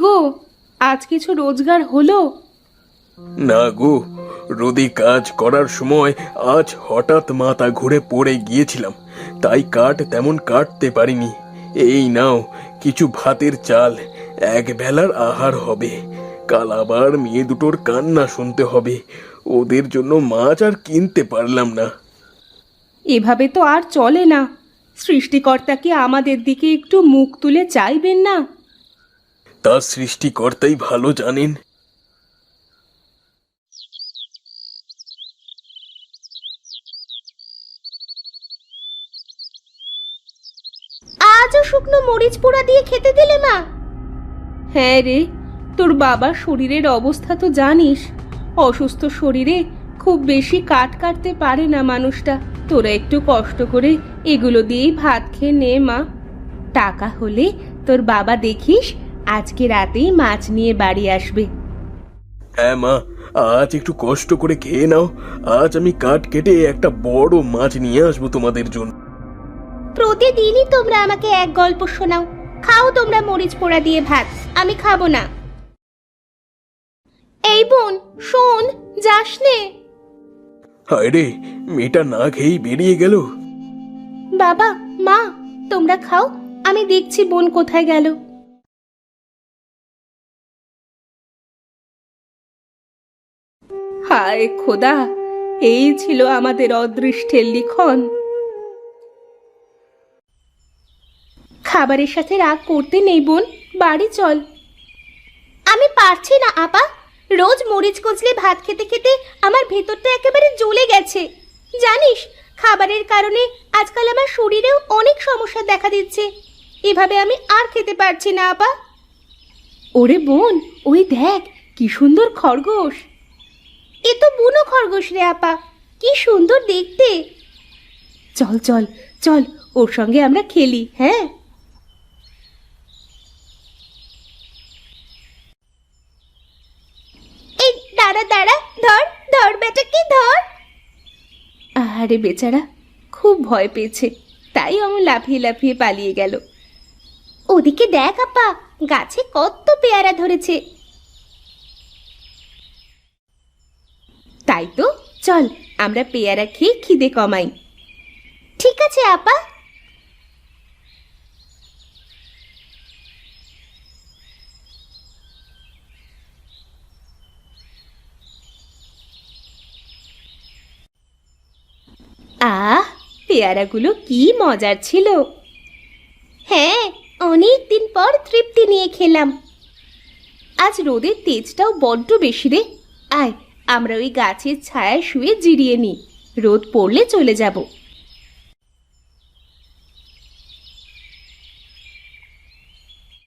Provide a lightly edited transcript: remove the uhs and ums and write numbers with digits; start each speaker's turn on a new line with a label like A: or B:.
A: গো, আজ কিছু রোজগার হলো?
B: না গো, রোদে কাজ করার সময় আজ হঠাৎ মাথা ঘুরে পড়ে গিয়েছিলাম, তাই কাঠ তেমন কাটতে পারিনি। এই নাও কিছু ভাতের চাল, এক বেলার আহার হবে। কাল আবার মেয়ে দুটোর কান্না শুনতে হবে, ওদের জন্য মাছ আর কিনতে পারলাম না।
A: এভাবে তো আর চলে না। সৃষ্টিকর্তা কি আমাদের দিকে একটু মুখ তুলে চাইবেন না?
B: তা সৃষ্টিকর্তাই ভালো জানেন।
A: আজও শুকনো মরিচ পোড়া দিয়ে খেতে দিলে মা? হ্যাঁ রে, তোর বাবার শরীরের অবস্থা তো জানিস। অসুস্থ শরীরে খুব বেশি কাট কাটতে পারে না মানুষটা। তোরা একটু কষ্ট করে এগুলো দিয়েই ভাত খেয়ে নে মা। টাকা হলে তোর বাবা দেখিস আজকে রাতেই মাছ নিয়ে বাড়ি আসবে।
B: হ্যাঁ মা, আজ একটু কষ্ট করে খেয়ে নাও। আজ আমি কাঠ কেটে একটা বড় মাছ নিয়ে আসবো তোমাদের জন্য।
A: প্রতিদিনই তোমরা আমাকে এক গল্প শোনাও। খাও তোমরা মরিচ পোড়া দিয়ে ভাত, আমি খাবো না। এই বোন শোন, যাস নে।
B: হায় রে, মেয়েটা না খেয়েই বেরিয়ে গেল।
A: বাবা মা, তোমরা খাও, আমি দেখছি বোন কোথায় গেল। হায় খোদা, এই ছিল আমাদের অদৃষ্টের লিখন। খাবারের সাথে রাগ করতে নেই বোন, বাড়ি চল। আমি পারছি না আপা, রোজ মরিচ কচলে ভাত খেতে খেতে আমার ভেতরটা একেবারে জ্বলে গেছে। জানিস, খাবারের কারণে আজকাল আমার শরীরেও অনেক সমস্যা দেখা দিচ্ছে। এভাবে আমি আর খেতে পারছি না আপা। ওরে বোন, ওই দেখ কি সুন্দর খরগোশ। এ তো বুনো খরগোশ রে আপা, কি সুন্দর দেখতে। চল চল চল, ওর সঙ্গে আমরা খেলি। হ্যাঁ, এই দাঁড়া দাঁড়া, ধর ধর বেটাকে ধর। আরে বেচারা খুব ভয় পেয়েছে, তাই আমার লাফিয়ে লাফিয়ে পালিয়ে গেল। ওদিকে দেখ আপা, গাছে কত পেয়ারা ধরেছে। তাই তো, চল আমরা পেয়ারা খেয়ে খিদে কমাই। ঠিক আছে আপা। আহ, পেয়ারাগুলো কি মজার ছিল। হ্যাঁ, অনেক দিন পর তৃপ্তি নিয়ে খেলাম। আজ রোদের তেজটাও বড্ড বেশি রে। আয় আমরা ওই গাছের ছায়ায় শুয়ে জিরিয়ে নিই, রোদ পড়লে চলে যাব।